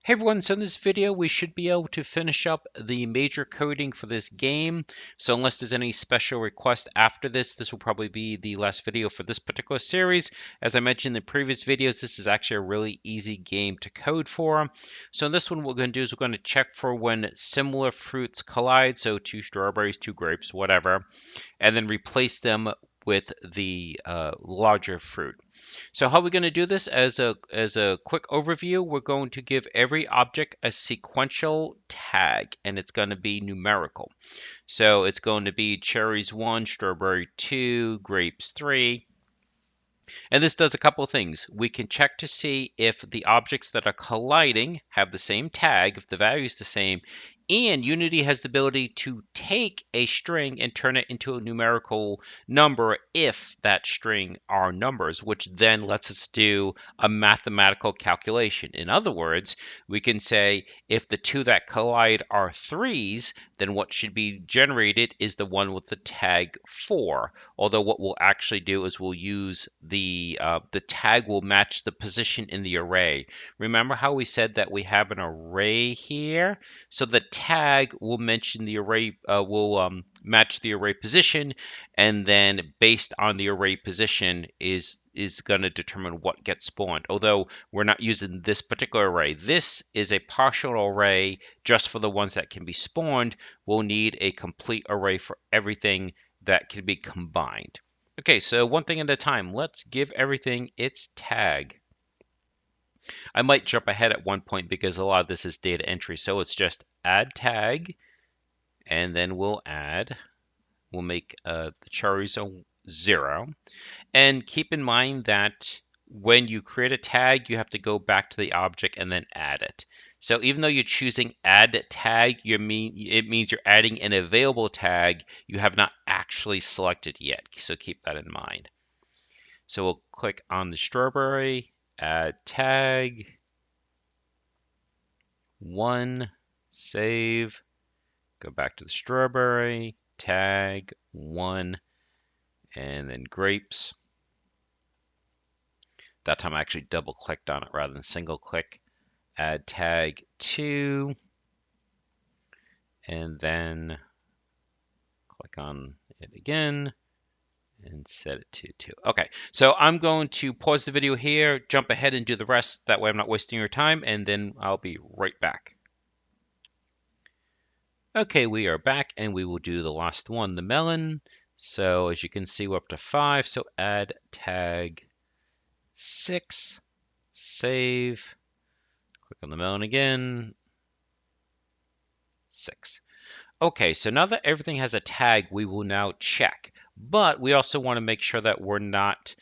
Hey everyone, so in this video we should be able to finish up the major coding for this game. So unless there's any special request after this, this will probably be the last video for this particular series. As I mentioned in previous videos, this is actually a really easy game to code for. So in this one, what we're going to do is we're going to check for when similar fruits collide, so two strawberries, two grapes, whatever, and then replace them with the larger fruit. So how are we going to do this? As a quick overview, we're going to give every object a sequential tag, and it's going to be numerical. So it's going to be cherries 1, strawberry 2, grapes 3. And this does a couple of things. We can check to see if the objects that are colliding have the same tag, if the value is the same, and Unity has the ability to take a string and turn it into a numerical number if that string are numbers, which then lets us do a mathematical calculation. In other words, we can say if the two that collide are threes, then what should be generated is the one with the tag 4. Although what we'll actually do is we'll use the tag will match the position in the array. Remember how we said that we have an array here? So the tag will mention the array, will match the array position, and then based on the array position is going to determine what gets spawned. Although we're not using this particular array. This is a partial array just for the ones that can be spawned. We'll need a complete array for everything that can be combined. Okay, so one thing at a time. Let's give everything its tag. I might jump ahead at one point because a lot of this is data entry. So it's just add tag, and then we'll make the cherries a 0. And keep in mind that when you create a tag, you have to go back to the object and then add it. So even though you're choosing add tag, it means you're adding an available tag you have not actually selected yet. So keep that in mind. So we'll click on the strawberry, add tag, 1, save, go back to the strawberry, tag, 1, and then grapes. That time I actually double clicked on it rather than single click. Add tag 2, and then click on it again and set it to 2. Okay, so I'm going to pause the video here, jump ahead and do the rest. That way I'm not wasting your time, and then I'll be right back. Okay, we are back, and we will do the last one, the melon. So as you can see, we're up to 5, so add tag 6, save, click on the melon again, 6. Okay, so now that everything has a tag, we will now check. But we also want to make sure that we're not,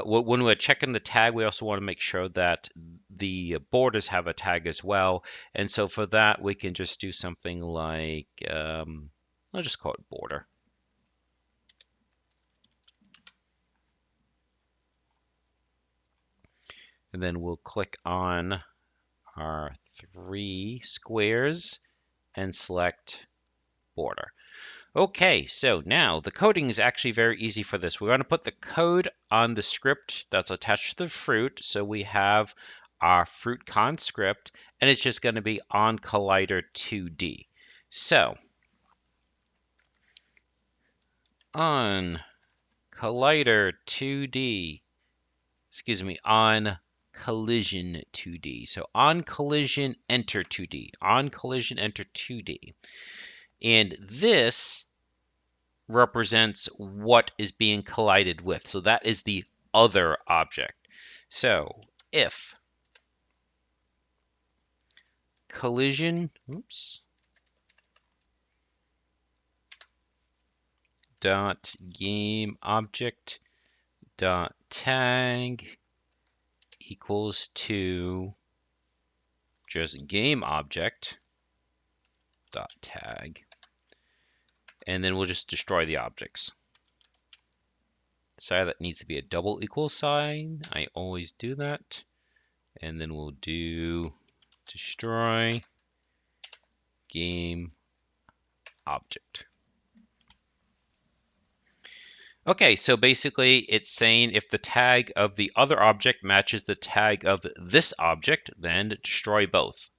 when we're checking the tag, we also want to make sure that the borders have a tag as well. And so for that, we can just do something like, I'll just call it border. And then we'll click on our 3 squares and select border. Okay, so now the coding is actually very easy for this. We're going to put the code on the script that's attached to the fruit. So we have our fruit con script, and it's just going to be on collider 2D. So on collider 2D, excuse me, on collision 2D. So on collision enter 2D, on collision enter 2D. And this represents what is being collided with. So that is the other object. So if collision, dot game object dot tag equals to just game object dot tag, and then we'll just destroy the objects. So that needs to be a double equal sign. I always do that. And then we'll do destroy game object. Okay, so basically it's saying if the tag of the other object matches the tag of this object, then destroy both.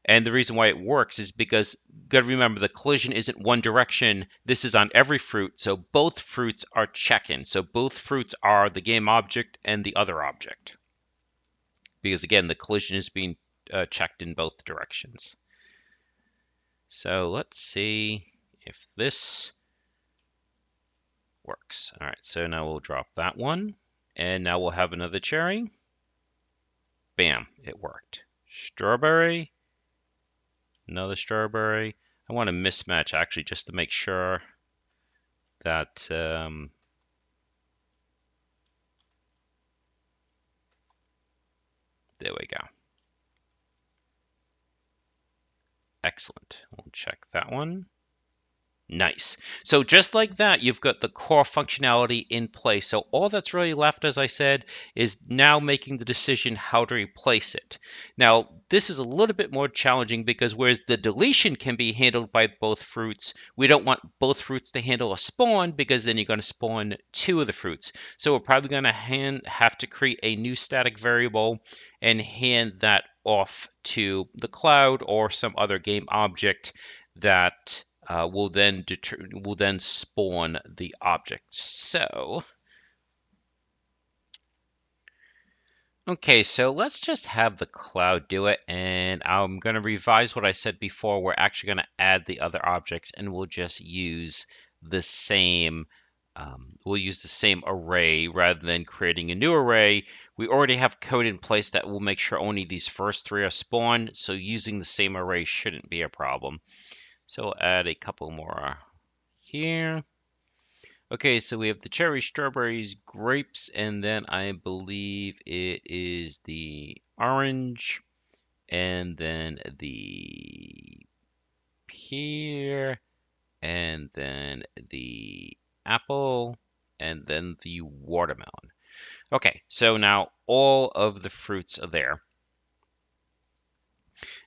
And the reason why it works is because you got to remember the collision isn't one direction. This is on every fruit, so both fruits are checking. So both fruits are the game object and the other object. Because again, the collision is being checked in both directions. So let's see if this works. All right, so now we'll drop that one. And now we'll have another cherry. Bam, it worked. Strawberry, another strawberry. I want to mismatch actually just to make sure that there we go. Excellent. We'll check that one. Nice. So just like that, you've got the core functionality in place. So all that's really left, as I said, is now making the decision how to replace it. Now, this is a little bit more challenging because whereas the deletion can be handled by both fruits, we don't want both fruits to handle a spawn because then you're going to spawn two of the fruits. So we're probably going to have to create a new static variable and hand that off to the cloud or some other game object that will then spawn the object. So, okay, so let's just have the cloud do it, and I'm going to revise what I said before. We're actually going to add the other objects, and we'll just use the same. We'll use the same array rather than creating a new array. We already have code in place that will make sure only these first three are spawned, so using the same array shouldn't be a problem. So we'll add a couple more here. Okay, so we have the cherry, strawberries, grapes, and then I believe it is the orange, and then the pear, and then the apple, and then the watermelon. Okay, so now all of the fruits are there.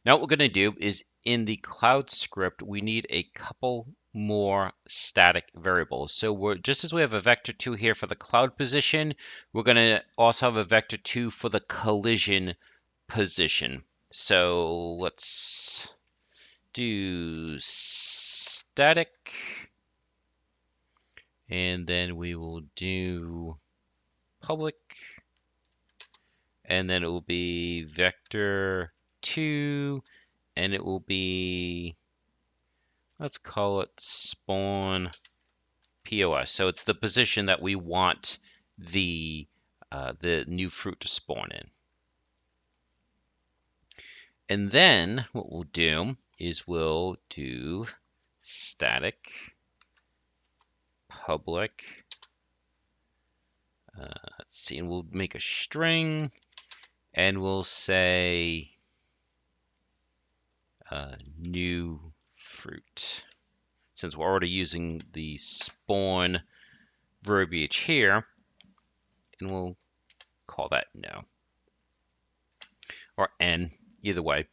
Now what we're going to do is in the cloud script, we need a couple more static variables. So we're just as we have a vector2 here for the cloud position, we're going to also have a vector2 for the collision position. So let's do static, and then we will do public, and then it will be vector2, and it will be, let's call it spawn POS. So it's the position that we want the new fruit to spawn in. And then what we'll do is we'll do static public. Let's see, and we'll make a string, and we'll say new fruit. Since we're already using the spawn verbiage here, and we'll call that no, or n, either way.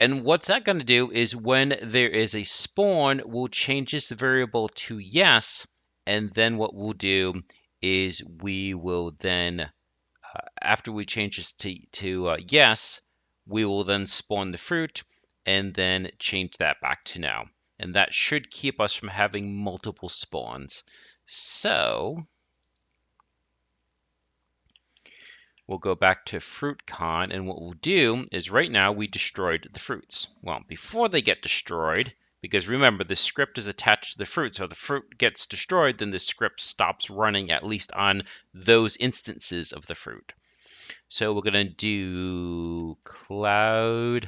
And what's that going to do is when there is a spawn, we'll change this variable to yes, and then what we'll do is we will then, after we change this to yes, we will then spawn the fruit and then change that back to no. And that should keep us from having multiple spawns. So we'll go back to FruitCon, and what we'll do is right now we destroyed the fruits. Well, before they get destroyed, because remember the script is attached to the fruit, so if the fruit gets destroyed, then the script stops running at least on those instances of the fruit. So we're going to do cloud.con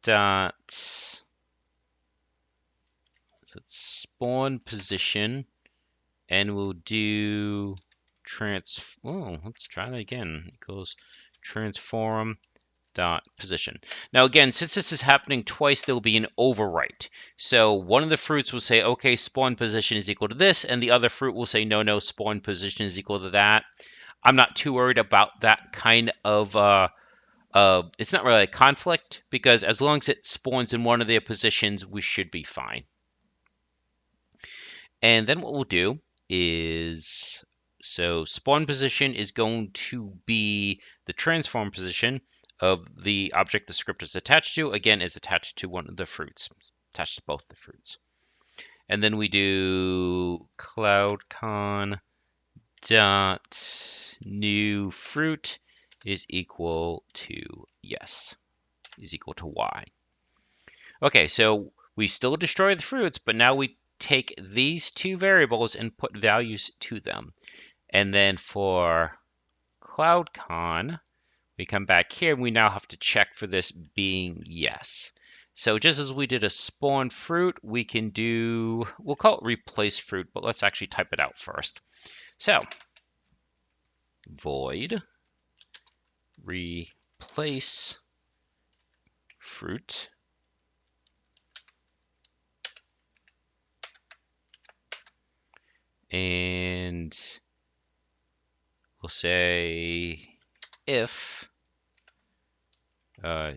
dot so spawn position, and we'll do let's try that again. It goes transform dot position. Now again, since this is happening twice, there will be an overwrite. So one of the fruits will say, okay, spawn position is equal to this, and the other fruit will say, no, no, spawn position is equal to that. I'm not too worried about that kind of, it's not really a conflict, because as long as it spawns in one of their positions, we should be fine. And then what we'll do is, so spawn position is going to be the transform position. of the object the script is attached to, again, is attached to one of the fruits, attached to both the fruits. And then we do cloudcon dot new fruit is equal to yes, is equal to y. Okay, so we still destroy the fruits, but now we take these two variables and put values to them. And then for cloudcon, we come back here and we now have to check for this being yes. So just as we did a spawn fruit, we can do, we'll call it replace fruit, but let's actually type it out first. So void replace fruit and we'll say if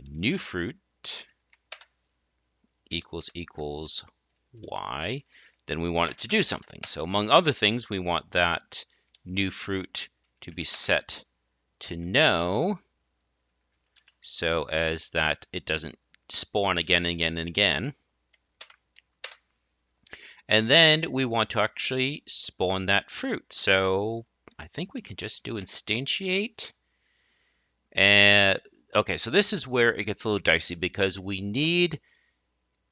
new fruit equals y, then we want it to do something. So among other things, we want that new fruit to be set to no, so as that it doesn't spawn again and again and again. And then we want to actually spawn that fruit. So I think we can just do instantiate. And okay, so this is where it gets a little dicey because we need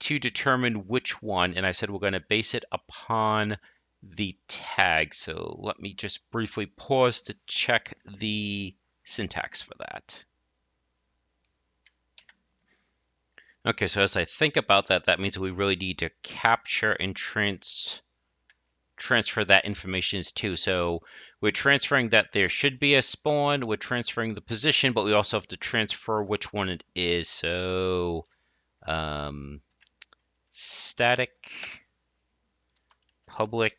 to determine which one, and I said we're going to base it upon the tag. So let me just briefly pause to check the syntax for that. Okay, so as I think about that, that means we really need to capture and transfer that information too. So we're transferring that there should be a spawn, we're transferring the position, but we also have to transfer which one it is. So static public,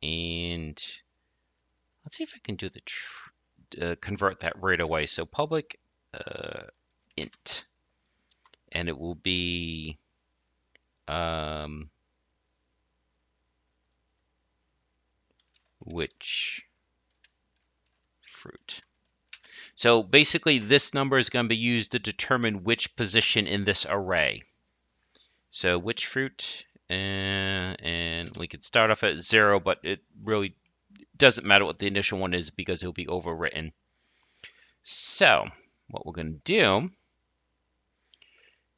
and let's see if I can do the convert that right away. So public int, and it will be which fruit. So basically, this number is going to be used to determine which position in this array. So which fruit, and we could start off at 0, but it really doesn't matter what the initial one is because it'll be overwritten. So what we're going to do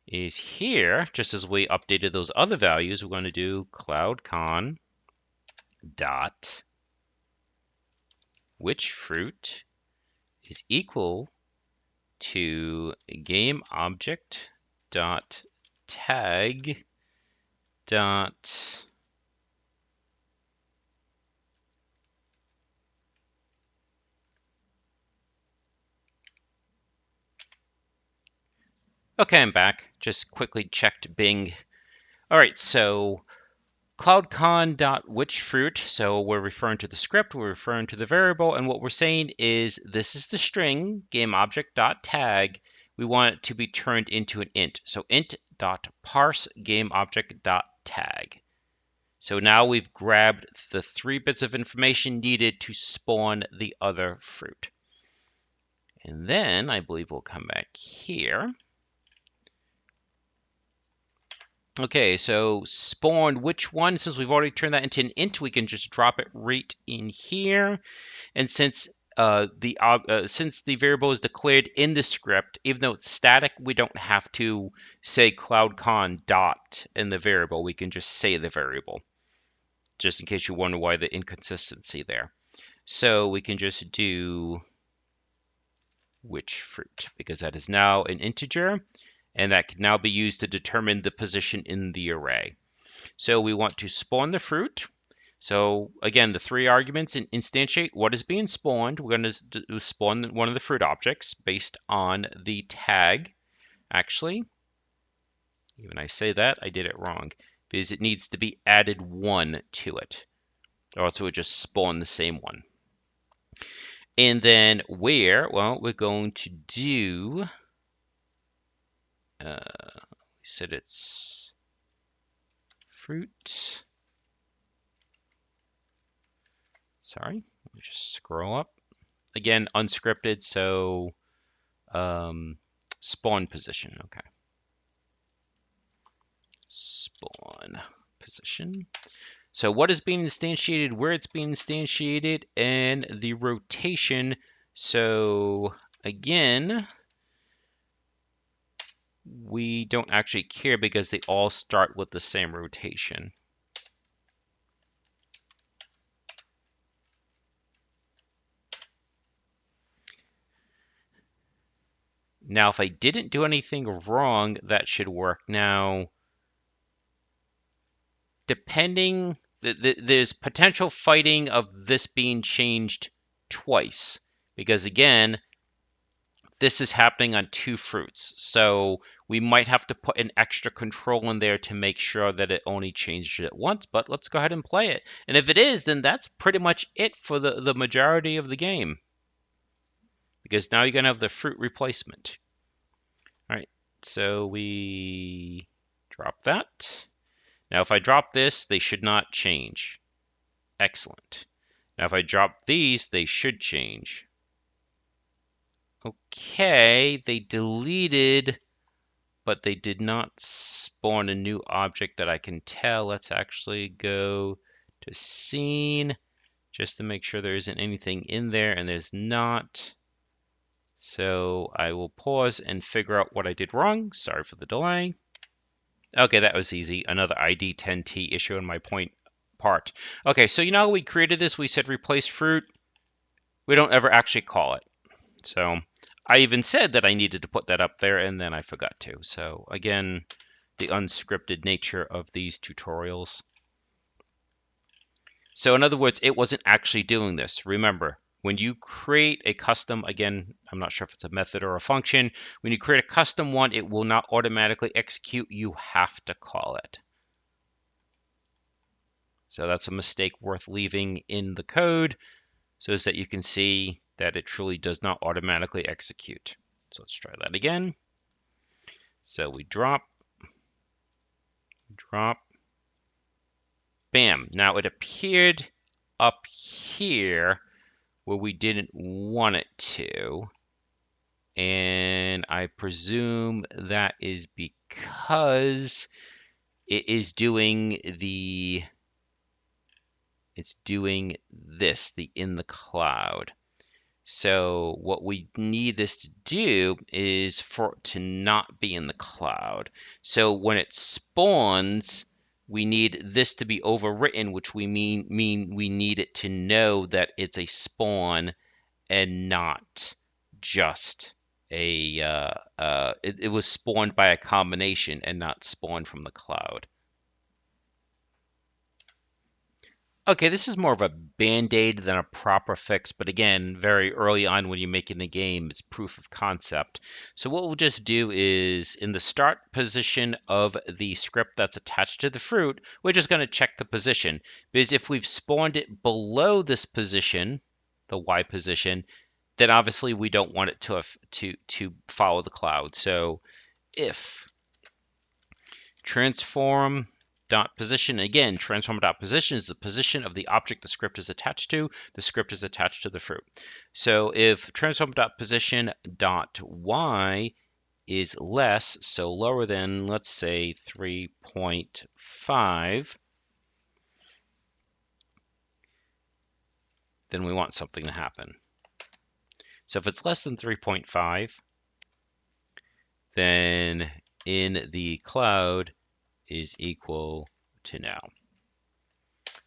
is here, just as we updated those other values, we're going to do cloudcon dot which fruit is equal to game object dot tag dot okay, I'm back. Just quickly checked Bing. All right, so cloudcon.whichFruit. So we're referring to the script, we're referring to the variable, and what we're saying is this is the string gameObject.tag. We want it to be turned into an int. So int.parse gameObject.tag. So now we've grabbed the 3 bits of information needed to spawn the other fruit. And then I believe we'll come back here. Okay, so spawn which one? Since we've already turned that into an int, we can just drop it right in here. And since the variable is declared in the script, even though it's static, we don't have to say cloudcon dot in the variable. We can just say the variable, just in case you wonder why the inconsistency there. So we can just do which fruit, because that is now an integer, and that can now be used to determine the position in the array. So we want to spawn the fruit. So again, the 3 arguments in instantiate what is being spawned. We're going to spawn one of the fruit objects based on the tag. Actually, even I say that, I did it wrong, because it needs to be added 1 to it, or else it would just spawn the same one. And then where, well, we're going to do, we said it's fruit. Sorry, let me just scroll up. again, unscripted, so spawn position. Okay. Spawn position. So what is being instantiated, where it's being instantiated, and the rotation. So again, we don't actually care because they all start with the same rotation. Now, if I didn't do anything wrong, that should work. Now, depending, there's potential fighting of this being changed twice. Because again, this is happening on two fruits. So we might have to put an extra control in there to make sure that it only changes it once, but let's go ahead and play it. And if it is, then that's pretty much it for the majority of the game. Because now you're going to have the fruit replacement. All right, so we drop that. Now if I drop this, they should not change. Excellent. Now if I drop these, they should change. Okay, they deleted, but they did not spawn a new object that I can tell. Let's actually go to scene just to make sure there isn't anything in there, and there's not. So I will pause and figure out what I did wrong. Sorry for the delay. Okay, that was easy. Another ID 10T issue in my point part. Okay, so you know we created this, we said replace fruit. We don't ever actually call it. So I even said that I needed to put that up there, and then I forgot to. So again, the unscripted nature of these tutorials. So in other words, it wasn't actually doing this. Remember, when you create a custom, again, I'm not sure if it's a method or a function, when you create a custom one, it will not automatically execute. You have to call it. So that's a mistake worth leaving in the code so that you can see that it truly does not automatically execute. So let's try that again. So we drop, bam. Now it appeared up here where we didn't want it to. And I presume that is because it is doing it's doing this, the in the cloud. So what we need this to do is for it to not be in the cloud. So when it spawns, we need this to be overwritten, which we mean we need it to know that it's a spawn and not just it was spawned by a combination and not spawned from the cloud. Okay, this is more of a band-aid than a proper fix, but again, very early on when you're making the game, it's proof of concept. So what we'll just do is, in the start position of the script that's attached to the fruit, we're just going to check the position. Because if we've spawned it below this position, the Y position, then obviously we don't want it to follow the cloud. So if transform dot position. Again, transform dot position is the position of the object the script is attached to. The script is attached to the fruit. So if transform dot position dot y is less, so lower than, let's say, 3.5, then we want something to happen. So if it's less than 3.5, then in the cloud is equal to now.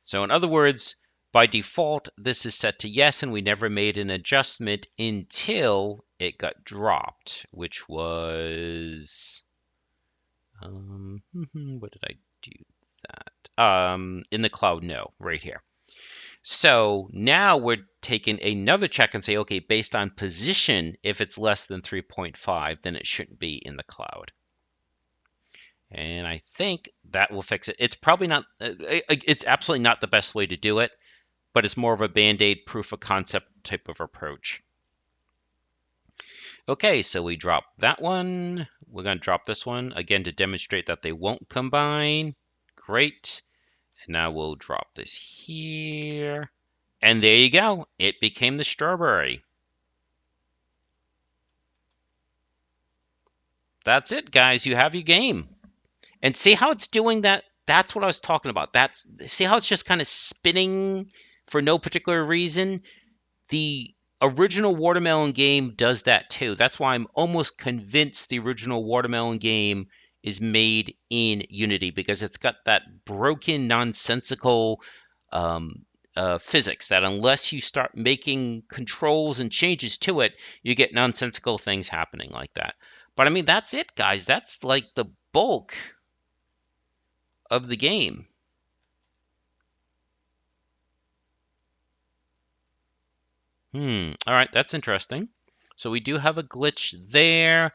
So in other words, by default, this is set to yes, and we never made an adjustment until it got dropped, which was, what did I do that? In the cloud, no, right here. So now we're taking another check and say, okay, based on position, if it's less than 3.5, then it shouldn't be in the cloud. And I think that will fix it. It's probably not, it's absolutely not the best way to do it, but it's more of a band-aid proof of concept type of approach. Okay, so we drop that one. We're going to drop this one again to demonstrate that they won't combine. Great. And now we'll drop this here. And there you go. It became the strawberry. That's it, guys. You have your game. And see how it's doing that? That's what I was talking about. That's see how it's just kind of spinning for no particular reason? The original Watermelon game does that too. That's why I'm almost convinced the original Watermelon game is made in Unity because it's got that broken, nonsensical um, physics that unless you start making controls and changes to it, you get nonsensical things happening like that. But I mean, that's it, guys. That's like the bulk of the game. All right, that's interesting. So we do have a glitch there.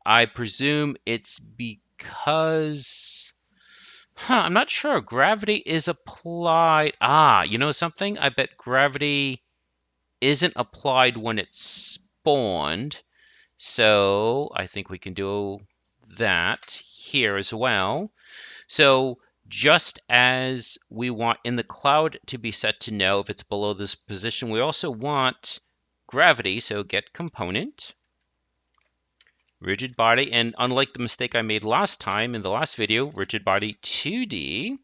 I presume it's because, I'm not sure. Gravity is applied. You know something? I bet gravity isn't applied when it's spawned. So I think we can do that here as well. So just as we want in the cloud to be set to no if it's below this position, we also want gravity. So get component, rigid body, and unlike the mistake I made last time in the last video, rigid body 2D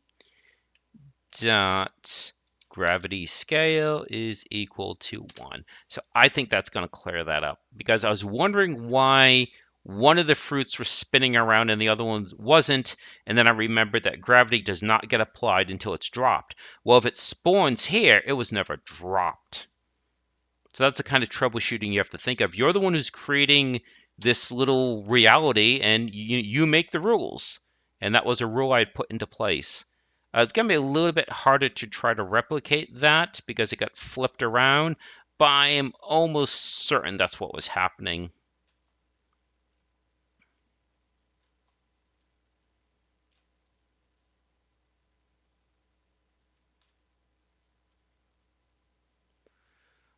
dot gravity scale is equal to 1. So I think that's going to clear that up because I was wondering why one of the fruits was spinning around and the other one wasn't, and then I remembered that gravity does not get applied until it's dropped. Well, if it spawns here, it was never dropped. So that's the kind of troubleshooting you have to think of. You're the one who's creating this little reality, and you make the rules. And that was a rule I had put into place. It's going to be a little bit harder to try to replicate that because it got flipped around, but I am almost certain that's what was happening.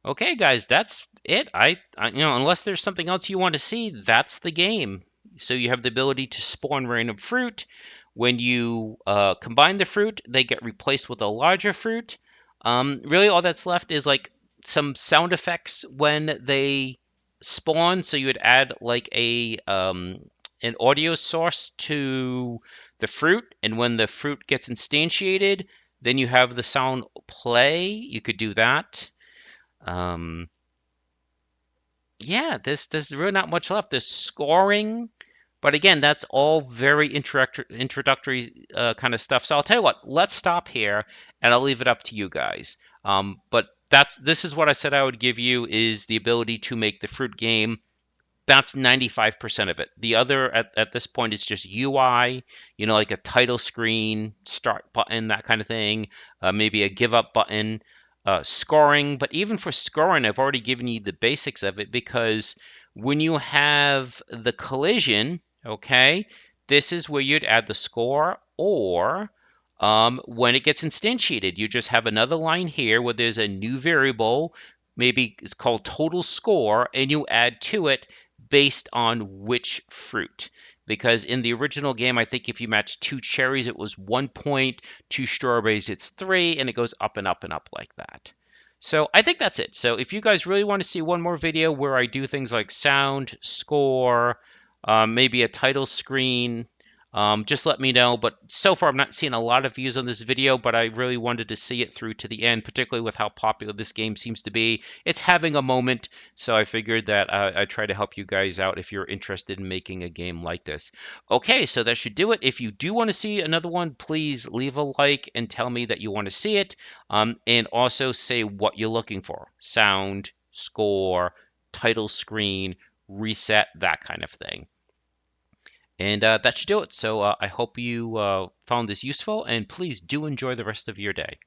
Okay, guys, that's it. Unless there's something else you want to see, that's the game. So you have the ability to spawn random fruit. When you combine the fruit, they get replaced with a larger fruit. Really, all that's left is like some sound effects when they spawn. So you would add like a an audio source to the fruit, and when the fruit gets instantiated, then you have the sound play. You could do that. Um, yeah, there's really not much left. There's scoring, but again, that's all very introductory kind of stuff. So I'll tell you what, let's stop here, and I'll leave it up to you guys. But this is what I said I would give you is the ability to make the fruit game. That's 95% of it. The other at this point is just UI, like a title screen, start button, that kind of thing, maybe a give up button, scoring. But even for scoring, I've already given you the basics of it because when you have the collision, okay, this is where you'd add the score or when it gets instantiated, you just have another line here where there's a new variable, maybe it's called total score, and you add to it based on which fruit. Because in the original game, I think if you match two cherries, it was 1 point, two strawberries, it's 3, and it goes up and up and up like that. So I think that's it. So if you guys really want to see one more video where I do things like sound, score, maybe a title screen, just let me know. But so far, I'm not seeing a lot of views on this video, but I really wanted to see it through to the end, particularly with how popular this game seems to be. It's having a moment, so I figured that I'd try to help you guys out if you're interested in making a game like this. Okay, so that should do it. If you do want to see another one, please leave a like and tell me that you want to see it, and also say what you're looking for. Sound, score, title screen, reset, that kind of thing. And that should do it. So I hope you found this useful, and please do enjoy the rest of your day.